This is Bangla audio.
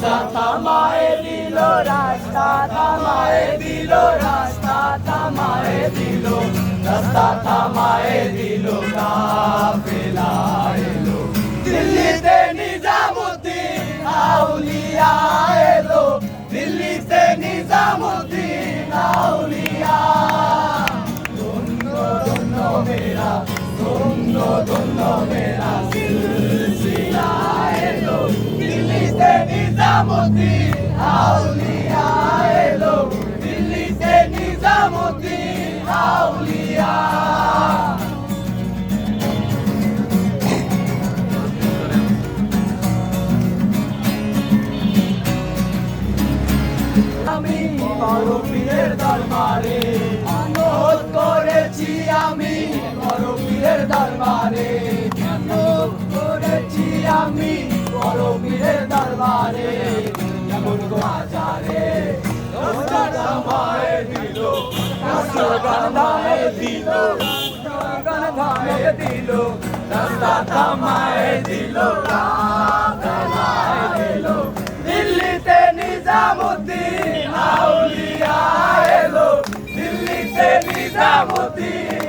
রাস্তা থামায়ে দিল, রাস্তা থামায়ে দিল, রাস্তা থামায়ে দিল, রাস্তা থামায়ে দিল, কাফেলা এলো। দিল্লিতে নিজামুদ্দিন আউলিয়া এলো, দিল্লিতে নিজামুদ্দিন আউলিয়া। ধন্য ধন্য মেরা, ধন্য ধন্য মেরা সিলসিলা এলো, দিল্লিতে নিজামুদ্দিন আউলিয়া এলো, দিল্লিতে নিজামুদ্দিন আউলিয়া। আমি বড় পীরের দরবারে অনুরোধ করেছি, আমি বড় পীরের দরবারে অনুরোধ করেছি, আমি বড় পীরের দরবারে। যেমন বাজারে রাস্তা থামায়ে দিল, রাস্তা থামায়ে দিল, রাস্তা থামায়ে দিল, রাস্তা থামায়ে দিল, কাফেলা এলো। দিল্লিতে নিজামুদ্দিন আউলিয়া এলো, দিল্লিতে নিজামুদ্দিন